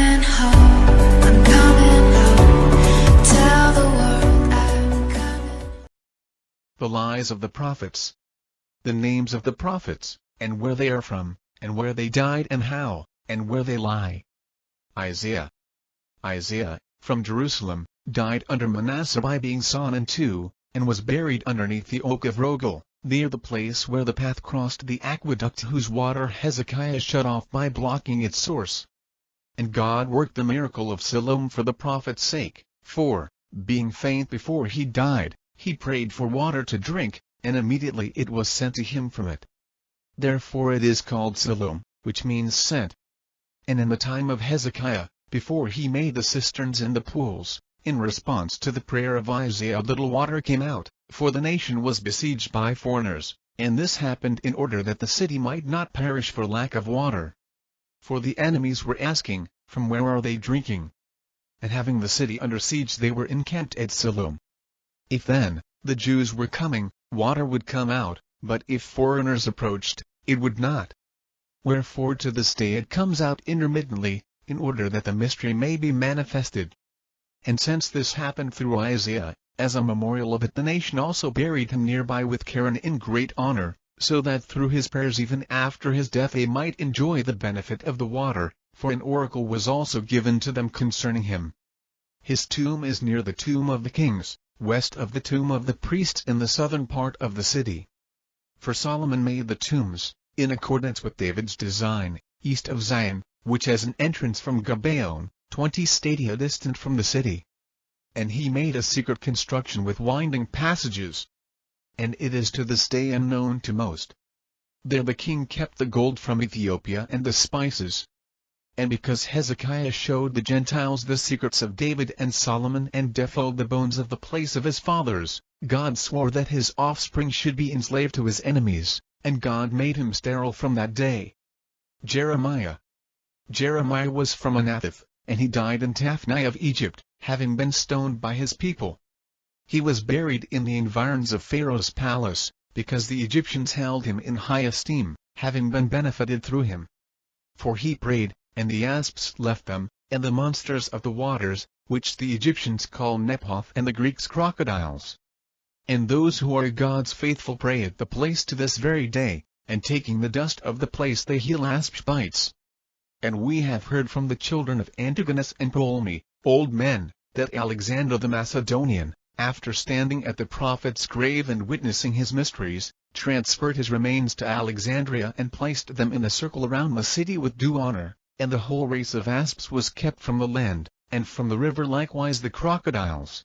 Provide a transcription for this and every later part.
coming home, I'm coming home. Tell the world I'm coming. The lies of the prophets. The names of the prophets, and where they are from, and where they died and how, and where they lie. Isaiah. Isaiah, from Jerusalem, died under Manasseh by being sawn in two, and was buried underneath the oak of Rogel, near the place where the path crossed the aqueduct whose water Hezekiah shut off by blocking its source. And God worked the miracle of Siloam for the prophet's sake, for, being faint before he died, he prayed for water to drink, and immediately it was sent to him from it. Therefore it is called Siloam, which means sent. And in the time of Hezekiah, before he made the cisterns and the pools, in response to the prayer of Isaiah, little water came out, for the nation was besieged by foreigners, and this happened in order that the city might not perish for lack of water. For the enemies were asking, from where are they drinking? And having the city under siege, they were encamped at Siloam. If then, the Jews were coming, water would come out, but if foreigners approached, it would not. Wherefore to this day it comes out intermittently, in order that the mystery may be manifested. And since this happened through Isaiah, as a memorial of it, the nation also buried him nearby with care and in great honor, so that through his prayers even after his death they might enjoy the benefit of the water, for an oracle was also given to them concerning him. His tomb is near the tomb of the kings, west of the tomb of the priests in the southern part of the city. For Solomon made the tombs, in accordance with David's design, east of Zion, which has an entrance from Gabaon, 20 stadia distant from the city. And he made a secret construction with winding passages. And it is to this day unknown to most. There the king kept the gold from Ethiopia and the spices. And because Hezekiah showed the Gentiles the secrets of David and Solomon and defiled the bones of the place of his fathers, God swore that his offspring should be enslaved to his enemies, and God made him sterile from that day. Jeremiah. Jeremiah was from Anathoth, and he died in Taphnai of Egypt, having been stoned by his people. He was buried in the environs of Pharaoh's palace, because the Egyptians held him in high esteem, having been benefited through him. For he prayed, and the asps left them, and the monsters of the waters, which the Egyptians call Nephoth and the Greeks crocodiles. And those who are God's faithful pray at the place to this very day, and taking the dust of the place they heal asp bites. And we have heard from the children of Antigonus and Ptolemy, old men, that Alexander the Macedonian, after standing at the prophet's grave and witnessing his mysteries, transferred his remains to Alexandria and placed them in a circle around the city with due honor, and the whole race of asps was kept from the land, and from the river likewise the crocodiles.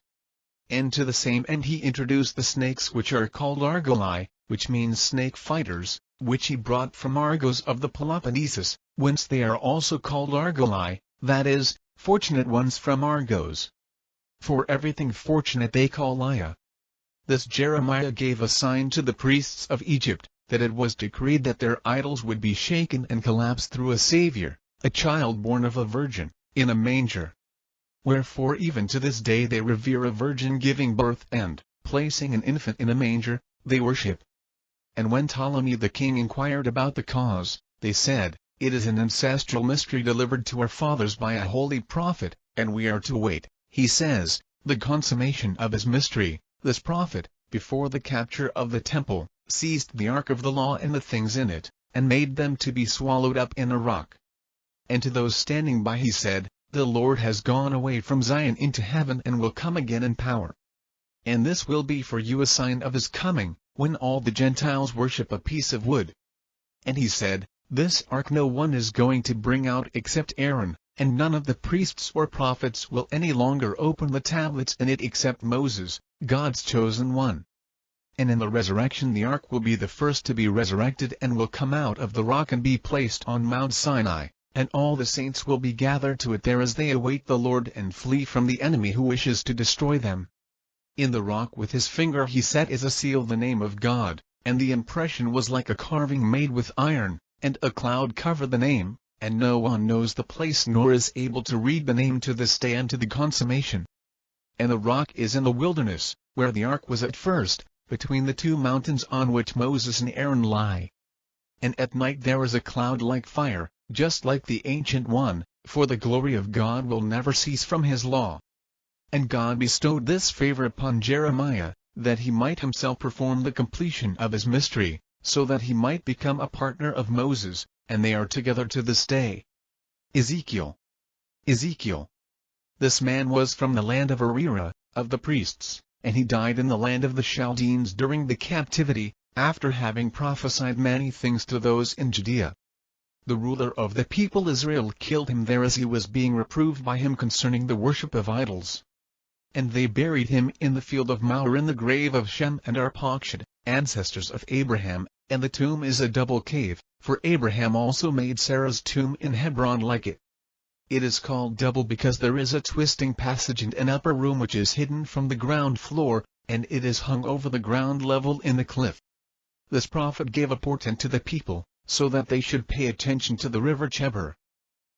And to the same end he introduced the snakes which are called Argoli, which means snake fighters, which he brought from Argos of the Peloponnesus, whence they are also called Argoli, that is, fortunate ones from Argos. For everything fortunate they call Lia. This Jeremiah gave a sign to the priests of Egypt, that it was decreed that their idols would be shaken and collapse through a Savior, a child born of a virgin, in a manger. Wherefore even to this day they revere a virgin giving birth and, placing an infant in a manger, they worship. And when Ptolemy the king inquired about the cause, they said, "It is an ancestral mystery delivered to our fathers by a holy prophet, and we are to wait," he says, "the consummation of his mystery." This prophet, before the capture of the temple, seized the ark of the law and the things in it, and made them to be swallowed up in a rock. And to those standing by he said, "The Lord has gone away from Zion into heaven and will come again in power. And this will be for you a sign of his coming, when all the Gentiles worship a piece of wood." And he said, "This ark no one is going to bring out except Aaron, and none of the priests or prophets will any longer open the tablets in it except Moses, God's chosen one. And in the resurrection the ark will be the first to be resurrected and will come out of the rock and be placed on Mount Sinai, and all the saints will be gathered to it there as they await the Lord and flee from the enemy who wishes to destroy them. In the rock with his finger he set as a seal the name of God, and the impression was like a carving made with iron, and a cloud covered the name, and no one knows the place nor is able to read the name to this day unto the consummation. And the rock is in the wilderness, where the ark was at first, between the two mountains on which Moses and Aaron lie. And at night there is a cloud like fire, just like the Ancient One, For the glory of God will never cease from his law. And God bestowed this favor upon Jeremiah, that he might himself perform the completion of his mystery, so that he might become a partner of Moses, and they are together to this day. Ezekiel. Ezekiel. This man was from the land of Arira, of the priests, and he died in the land of the Chaldeans during the captivity, after having prophesied many things to those in Judea. The ruler of the people Israel killed him there as he was being reproved by him concerning the worship of idols. And they buried him in the field of Mawar in the grave of Shem and Arpachshad, ancestors of Abraham, and the tomb is a double cave, for Abraham also made Sarah's tomb in Hebron like it. It is called double because there is a twisting passage and an upper room which is hidden from the ground floor, and it is hung over the ground level in the cliff. This prophet gave a portent to the people, so that they should pay attention to the river Chebar.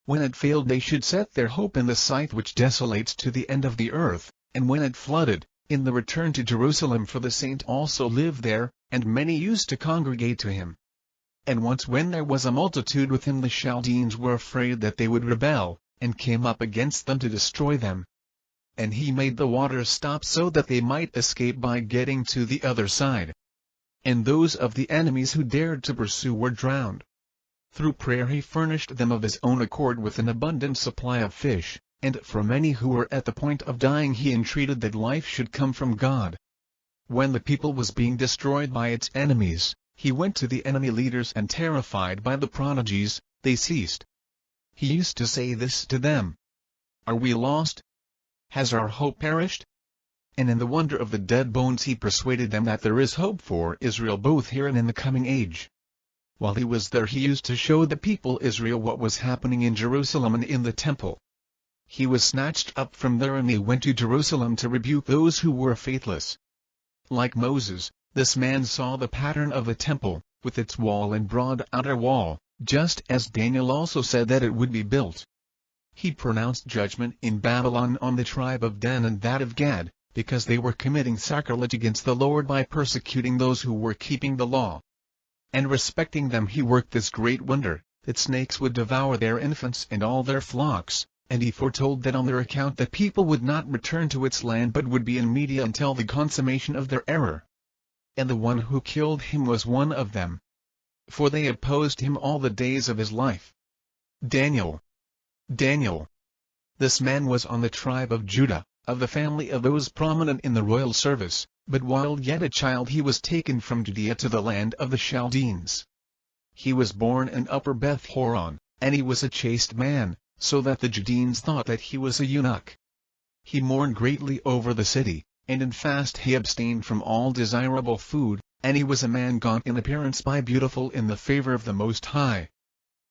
When it failed they should set their hope in the scythe which desolates to the end of the earth, and when it flooded, in the return to Jerusalem, for the saint also lived there, and many used to congregate to him. And once when there was a multitude with him the Chaldeans were afraid that they would rebel, and came up against them to destroy them. And he made the waters stop so that they might escape by getting to the other side. And those of the enemies who dared to pursue were drowned. Through prayer he furnished them of his own accord with an abundant supply of fish, and for many who were at the point of dying he entreated that life should come from God. When the people was being destroyed by its enemies, he went to the enemy leaders and terrified by the prodigies, they ceased. He used to say this to them: Are we lost? Has our hope perished? And in the wonder of the dead bones he persuaded them that there is hope for Israel both here and in the coming age. While he was there he used to show the people Israel what was happening in Jerusalem and in the temple. He was snatched up from there and he went to Jerusalem to rebuke those who were faithless. Like Moses, this man saw the pattern of the temple, with its wall and broad outer wall, just as Daniel also said that it would be built. He pronounced judgment in Babylon on the tribe of Dan and that of Gad, because they were committing sacrilege against the Lord by persecuting those who were keeping the law. And respecting them he worked this great wonder, that snakes would devour their infants and all their flocks, and he foretold that on their account the people would not return to its land but would be in Media until the consummation of their error. And the one who killed him was one of them. For they opposed him all the days of his life. Daniel. Daniel. This man was on the tribe of Judah, of the family of those prominent in the royal service, but while yet a child he was taken from Judea to the land of the Chaldeans. He was born in Upper Beth Horon, and he was a chaste man, so that the Judeans thought that he was a eunuch. He mourned greatly over the city, and in fast he abstained from all desirable food, and he was a man gaunt in appearance by beautiful in the favor of the Most High.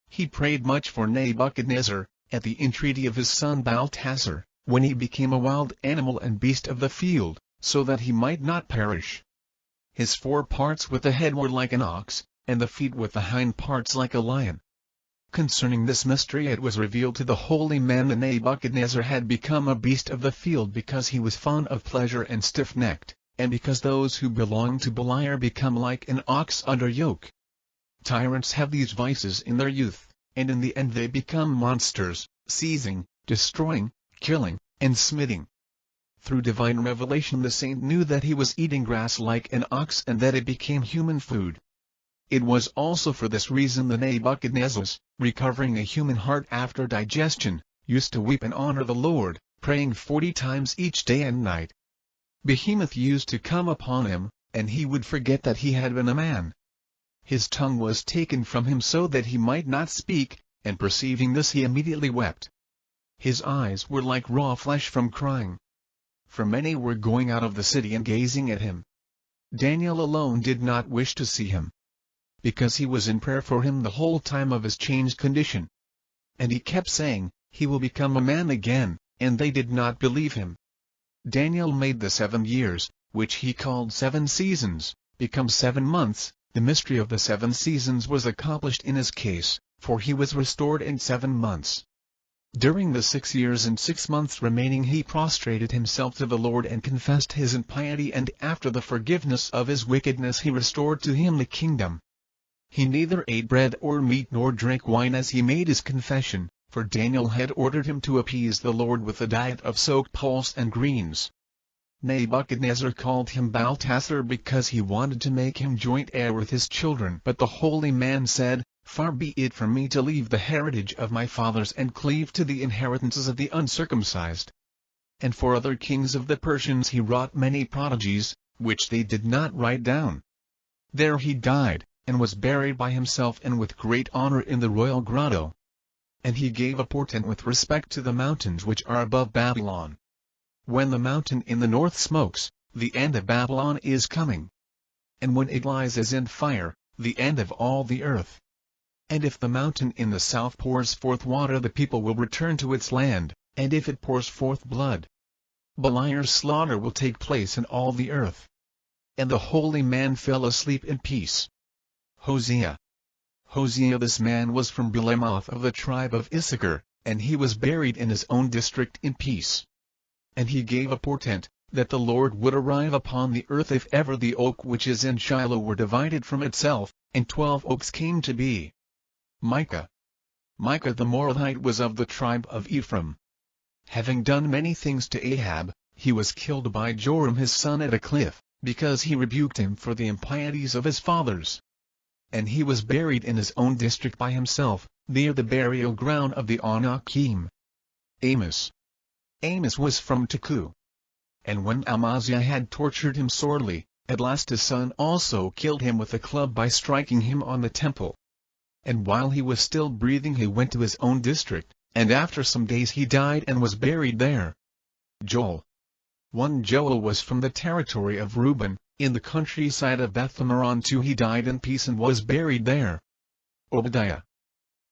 He prayed much for Nebuchadnezzar, at the entreaty of his son Baltasar, when he became a wild animal and beast of the field, so that he might not perish. His 4 parts with the head were like an ox, and the feet with the hind parts like a lion. Concerning this mystery it was revealed to the holy man that Nebuchadnezzar had become a beast of the field because he was fond of pleasure and stiff-necked, and because those who belong to Beliar become like an ox under yoke. Tyrants have these vices in their youth, and in the end they become monsters, seizing, destroying, killing, and smiting. Through divine revelation the saint knew that he was eating grass like an ox and that it became human food. It was also for this reason that Nebuchadnezzar, recovering a human heart after digestion, used to weep and honor the Lord, praying 40 times each day and night. Behemoth used to come upon him, and he would forget that he had been a man. His tongue was taken from him so that he might not speak, and perceiving this he immediately wept. His eyes were like raw flesh from crying. For many were going out of the city and gazing at him. Daniel alone did not wish to see him, because he was in prayer for him the whole time of his changed condition. And he kept saying, he will become a man again, and they did not believe him. Daniel made the 7 years, which he called 7 seasons, become 7 months. The mystery of the 7 seasons was accomplished in his case, for he was restored in 7 months. During the 6 years and 6 months remaining he prostrated himself to the Lord and confessed his impiety, and after the forgiveness of his wickedness he restored to him the kingdom. He neither ate bread or meat nor drank wine as he made his confession, for Daniel had ordered him to appease the Lord with a diet of soaked pulse and greens. Nebuchadnezzar called him Belteshazzar because he wanted to make him joint heir with his children. But the holy man said, "Far be it from me to leave the heritage of my fathers and cleave to the inheritances of the uncircumcised." And for other kings of the Persians he wrought many prodigies, which they did not write down. There he died, and was buried by himself and with great honor in the royal grotto. And he gave a portent with respect to the mountains which are above Babylon. When the mountain in the north smokes, the end of Babylon is coming. And when it lies as in fire, the end of all the earth. And if the mountain in the south pours forth water, the people will return to its land, and if it pours forth blood, Beliar's slaughter will take place in all the earth. And the holy man fell asleep in peace. Hosea. Hosea, this man was from Belemoth of the tribe of Issachar, and he was buried in his own district in peace. And he gave a portent, that the Lord would arrive upon the earth if ever the oak which is in Shiloh were divided from itself, and 12 oaks came to be. Micah. Micah the Moralite was of the tribe of Ephraim. Having done many things to Ahab, he was killed by Joram his son at a cliff, because he rebuked him for the impieties of his fathers. And he was buried in his own district by himself, near the burial ground of the Anakim. Amos. Amos was from Tekoa. And when Amaziah had tortured him sorely, at last his son also killed him with a club by striking him on the temple. And while he was still breathing he went to his own district, and after some days he died and was buried there. Joel. One Joel was from the territory of Reuben, in the countryside of Bethmeron too he died in peace and was buried there. Obadiah.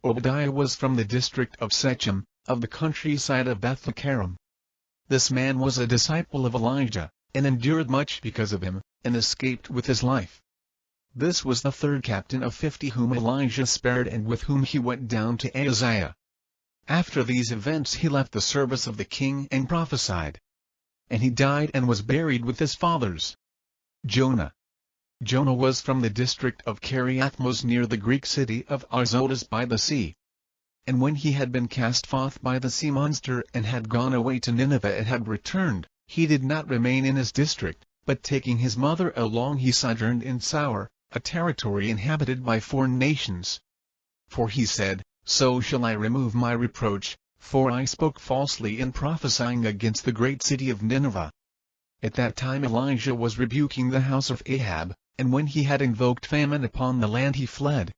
Obadiah was from the district of Shechem, of the countryside of Bethlehem. This man was a disciple of Elijah, and endured much because of him, and escaped with his life. This was the third captain of 50 whom Elijah spared and with whom he went down to Ahaziah. After these events he left the service of the king and prophesied. And he died and was buried with his fathers. Jonah. Jonah was from the district of Kiriathmos near the Greek city of Azotus by the sea. And when he had been cast forth by the sea monster and had gone away to Nineveh and had returned, he did not remain in his district, but taking his mother along he sojourned in Sour, a territory inhabited by foreign nations. For he said, "So shall I remove my reproach, for I spoke falsely in prophesying against the great city of Nineveh." At that time Elijah was rebuking the house of Ahab, and when he had invoked famine upon the land he fled.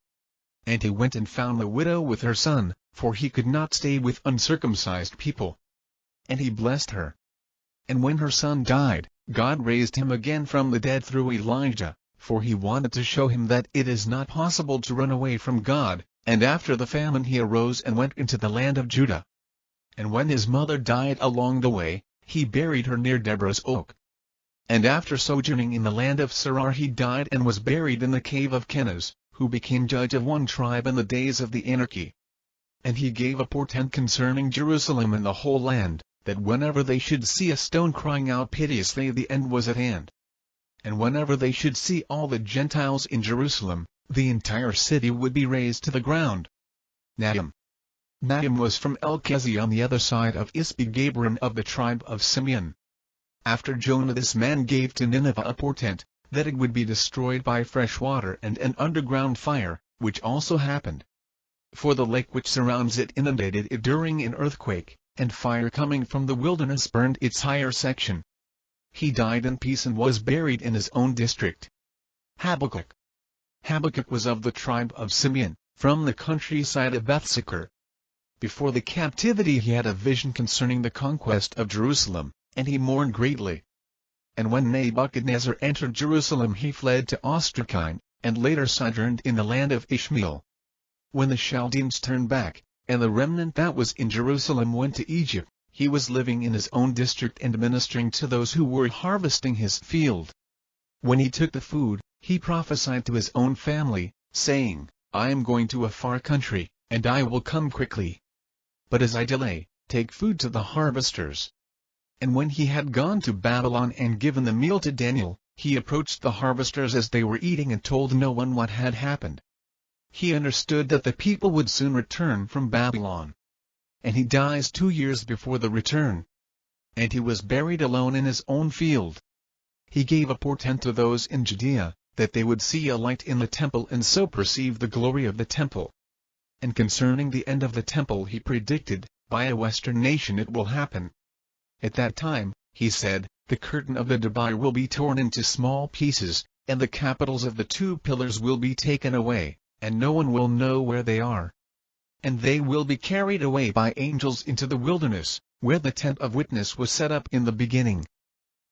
And he went and found the widow with her son, for he could not stay with uncircumcised people. And he blessed her. And when her son died, God raised him again from the dead through Elijah, for he wanted to show him that it is not possible to run away from God. And after the famine he arose and went into the land of Judah. And when his mother died along the way, he buried her near Deborah's oak. And after sojourning in the land of Sarar he died and was buried in the cave of Kenaz, who became judge of one tribe in the days of the anarchy. And he gave a portent concerning Jerusalem and the whole land, that whenever they should see a stone crying out piteously the end was at hand. And whenever they should see all the Gentiles in Jerusalem, the entire city would be razed to the ground. Nahum. Nahum was from Elkezeh on the other side of Isbi-Gabrim of the tribe of Simeon. After Jonah this man gave to Nineveh a portent, that it would be destroyed by fresh water and an underground fire, which also happened. For the lake which surrounds it inundated it during an earthquake, and fire coming from the wilderness burned its higher section. He died in peace and was buried in his own district. Habakkuk. Habakkuk was of the tribe of Simeon, from the countryside of Bethsachar. Before the captivity he had a vision concerning the conquest of Jerusalem, and he mourned greatly. And when Nebuchadnezzar entered Jerusalem he fled to Ostrakim, and later sojourned in the land of Ishmael. When the Chaldeans turned back, and the remnant that was in Jerusalem went to Egypt, he was living in his own district and ministering to those who were harvesting his field. When he took the food, he prophesied to his own family, saying, "I am going to a far country, and I will come quickly. But as I delay, take food to the harvesters." And when he had gone to Babylon and given the meal to Daniel, he approached the harvesters as they were eating and told no one what had happened. He understood that the people would soon return from Babylon. and he dies 2 years before the return. And he was buried alone in his own field. He gave a portent to those in Judea, that they would see a light in the temple and so perceive the glory of the temple. And concerning the end of the temple he predicted, by a western nation it will happen. At that time, he said, the curtain of the Debir will be torn into small pieces, and the capitals of the 2 pillars will be taken away, and no one will know where they are. And they will be carried away by angels into the wilderness, where the tent of witness was set up in the beginning.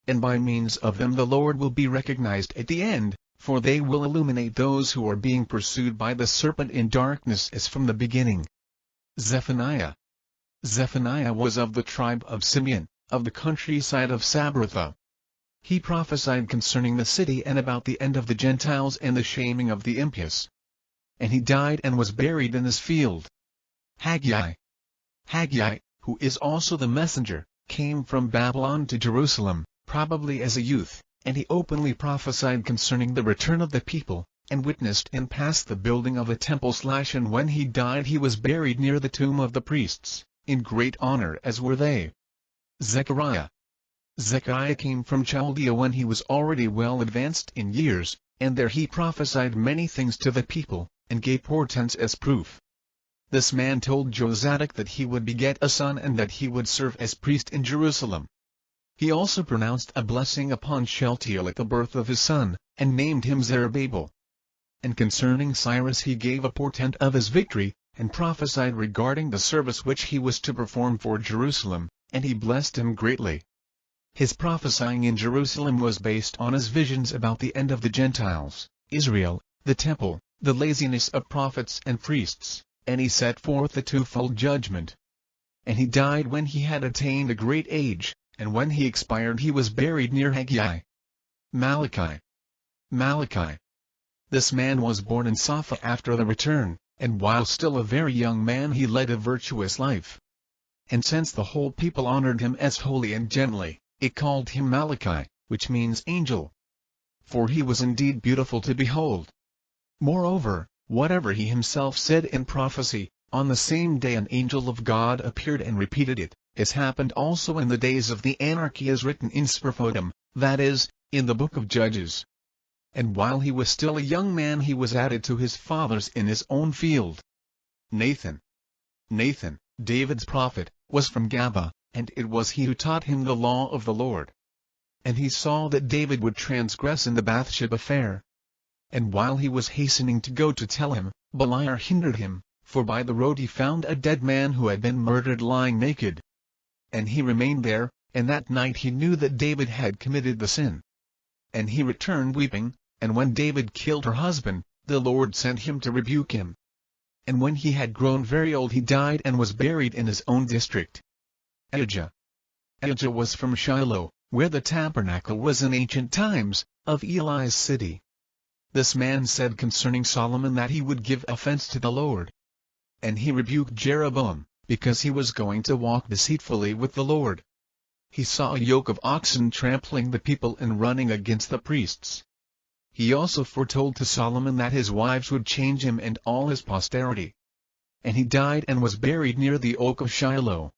And by means of them the Lord will be recognized at the end, for they will illuminate those who are being pursued by the serpent in darkness as from the beginning. Zephaniah. Zephaniah was of the tribe of Simeon, of the countryside of Sabratha. He prophesied concerning the city and about the end of the Gentiles and the shaming of the impious. And he died and was buried in his field. Haggai. Haggai, who is also the messenger, came from Babylon to Jerusalem, probably as a youth, and he openly prophesied concerning the return of the people, and witnessed and passed the building of the temple. And when he died he was buried near the tomb of the priests, in great honor as were they. Zechariah. Zechariah came from Chaldea when he was already well advanced in years, and there he prophesied many things to the people, and gave portents as proof. This man told Jozadak that he would beget a son and that he would serve as priest in Jerusalem. He also pronounced a blessing upon Shealtiel at the birth of his son, and named him Zerubbabel. And concerning Cyrus he gave a portent of his victory, and prophesied regarding the service which he was to perform for Jerusalem, and he blessed him greatly. His prophesying in Jerusalem was based on his visions about the end of the Gentiles, Israel, the temple, the laziness of prophets and priests, and he set forth the twofold judgment. And he died when he had attained a great age, and when he expired he was buried near Haggai. Malachi. Malachi. This man was born in Sapha after the return, and while still a very young man he led a virtuous life. And since the whole people honored him as holy and gently, it called him Malachi, which means angel. For he was indeed beautiful to behold. Moreover, whatever he himself said in prophecy, on the same day an angel of God appeared and repeated it, as happened also in the days of the anarchy as written in Sperphotum, that is, in the book of Judges. And while he was still a young man he was added to his fathers in his own field. Nathan. Nathan, David's prophet, was from Gabah, and it was he who taught him the law of the Lord. And he saw that David would transgress in the Bathsheba affair. And while he was hastening to go to tell him, Beliar hindered him, for by the road he found a dead man who had been murdered lying naked. And he remained there, and that night he knew that David had committed the sin. And he returned weeping, and when David killed her husband, the Lord sent him to rebuke him. And when he had grown very old he died and was buried in his own district. Ahijah. Ahijah was from Shiloh, where the tabernacle was in ancient times, of Eli's city. This man said concerning Solomon that he would give offense to the Lord. And he rebuked Jeroboam, because he was going to walk deceitfully with the Lord. He saw a yoke of oxen trampling the people and running against the priests. He also foretold to Solomon that his wives would change him and all his posterity. And he died and was buried near the oak of Shiloh.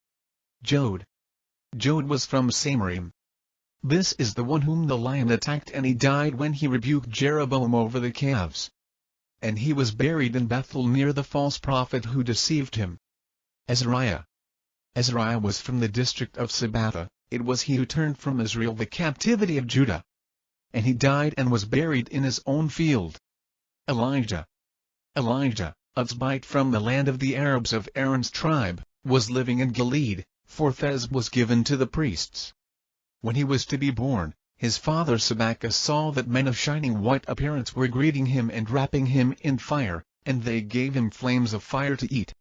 Jod. Jod was from Samarim. This is the one whom the lion attacked, and he died when he rebuked Jeroboam over the calves. And he was buried in Bethel near the false prophet who deceived him. Azariah. Azariah was from the district of Sabbatha, it was he who turned from Israel the captivity of Judah. And he died and was buried in his own field. Elijah. Elijah, a Tishbite from the land of the Arabs of Aaron's tribe, was living in Gilead, for Thez was given to the priests. When he was to be born, his father Sabachus saw that men of shining white appearance were greeting him and wrapping him in fire, and they gave him flames of fire to eat.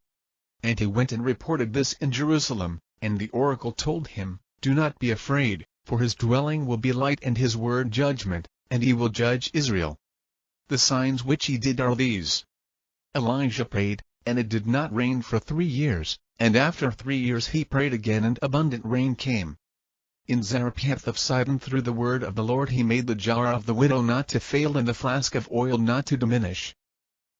And he went and reported this in Jerusalem, and the oracle told him, "Do not be afraid, for his dwelling will be light and his word judgment, and he will judge Israel." The signs which he did are these. Elijah prayed, and it did not rain for 3 years, and after 3 years he prayed again and abundant rain came. In Zarephath of Sidon through the word of the Lord he made the jar of the widow not to fail and the flask of oil not to diminish.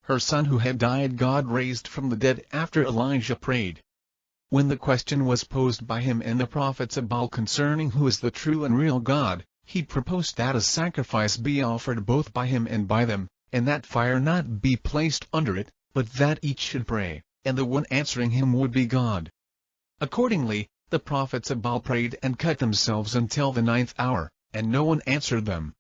Her son who had died God raised from the dead after Elijah prayed. When the question was posed by him and the prophets of Baal concerning who is the true and real God, he proposed that a sacrifice be offered both by him and by them, and that fire not be placed under it, but that each should pray, and the one answering him would be God. Accordingly, the prophets of Baal prayed and cut themselves until the 9th hour, and no one answered them.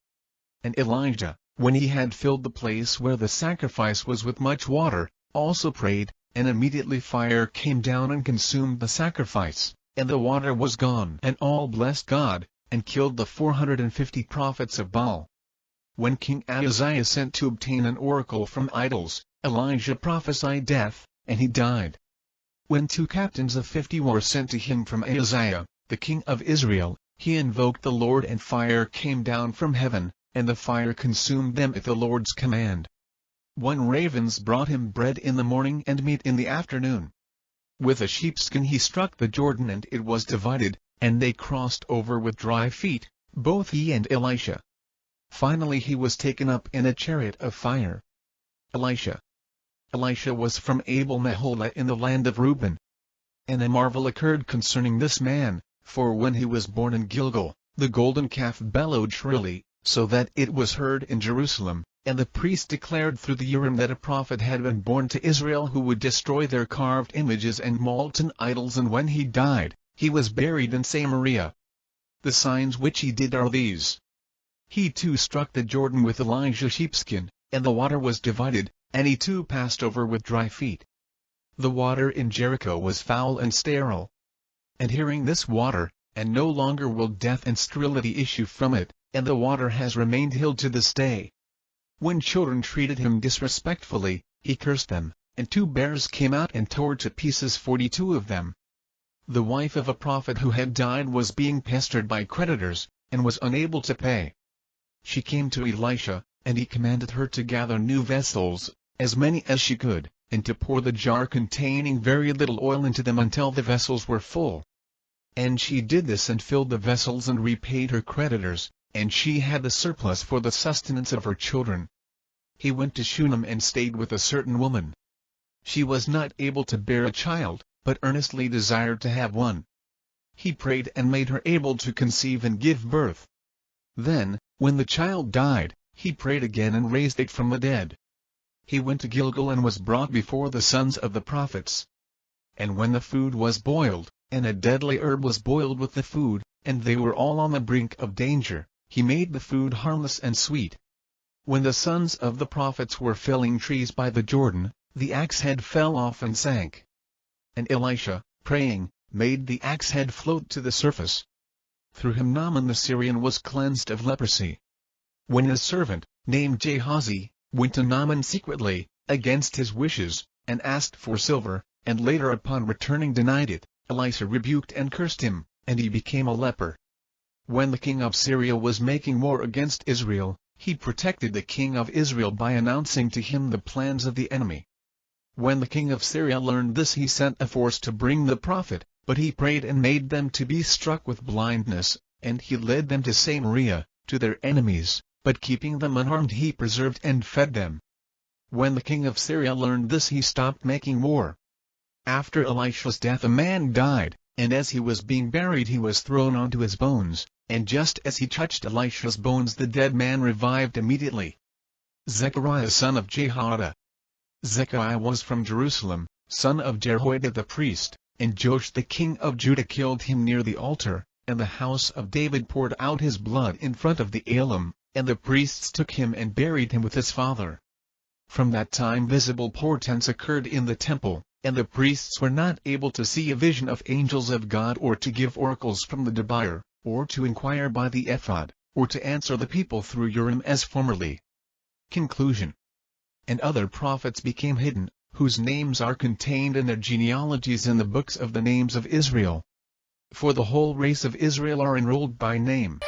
And Elijah, when he had filled the place where the sacrifice was with much water, also prayed, and immediately fire came down and consumed the sacrifice, and the water was gone. And all blessed God, and killed the 450 prophets of Baal. When King Ahaziah sent to obtain an oracle from idols, Elijah prophesied death, and he died. When 2 captains of 50 were sent to him from Ahaziah, the king of Israel, he invoked the Lord, and fire came down from heaven, and the fire consumed them at the Lord's command. When ravens brought him bread in the morning and meat in the afternoon. With a sheepskin he struck the Jordan, and it was divided, and they crossed over with dry feet, both he and Elisha. Finally he was taken up in a chariot of fire. Elisha was from Abel-Meholah in the land of Reuben. And a marvel occurred concerning this man, for when he was born in Gilgal, the golden calf bellowed shrilly, so that it was heard in Jerusalem, and the priest declared through the Urim that a prophet had been born to Israel who would destroy their carved images and molten idols. And when he died, he was buried in Samaria. The signs which he did are these. He too struck the Jordan with Elijah's sheepskin, and the water was divided, and he too passed over with dry feet. The water in Jericho was foul and sterile. And hearing this water, and no longer will death and sterility issue from it, and the water has remained healed to this day. When children treated him disrespectfully, he cursed them, and 2 bears came out and tore to pieces 42 of them. The wife of a prophet who had died was being pestered by creditors, and was unable to pay. She came to Elisha, and he commanded her to gather new vessels, as many as she could, and to pour the jar containing very little oil into them until the vessels were full. And she did this and filled the vessels and repaid her creditors, and she had the surplus for the sustenance of her children. He went to Shunem and stayed with a certain woman. She was not able to bear a child, but earnestly desired to have one. He prayed and made her able to conceive and give birth. Then, when the child died, he prayed again and raised it from the dead. He went to Gilgal and was brought before the sons of the prophets. And when the food was boiled, and a deadly herb was boiled with the food, and they were all on the brink of danger, he made the food harmless and sweet. When the sons of the prophets were felling trees by the Jordan, the axe head fell off and sank. And Elisha, praying, made the axe head float to the surface. Through him Naaman the Syrian was cleansed of leprosy. When his servant, named Gehazi, went to Naaman secretly, against his wishes, and asked for silver, and later upon returning denied it, Elisha rebuked and cursed him, and he became a leper. When the king of Syria was making war against Israel, he protected the king of Israel by announcing to him the plans of the enemy. When the king of Syria learned this, he sent a force to bring the prophet, but he prayed and made them to be struck with blindness, and he led them to Samaria, to their enemies, but keeping them unharmed he preserved and fed them. When the king of Syria learned this, he stopped making war. After Elisha's death a man died, and as he was being buried he was thrown onto his bones, and just as he touched Elisha's bones the dead man revived immediately. Zechariah son of Jehoiada. Zechariah was from Jerusalem, son of Jehoiada the priest, and Joash the king of Judah killed him near the altar, and the house of David poured out his blood in front of the Elim, and the priests took him and buried him with his father. From that time visible portents occurred in the temple, and the priests were not able to see a vision of angels of God, or to give oracles from the Debir, or to inquire by the ephod, or to answer the people through Urim as formerly. Conclusion. And other prophets became hidden, whose names are contained in their genealogies in the books of the names of Israel. For the whole race of Israel are enrolled by name.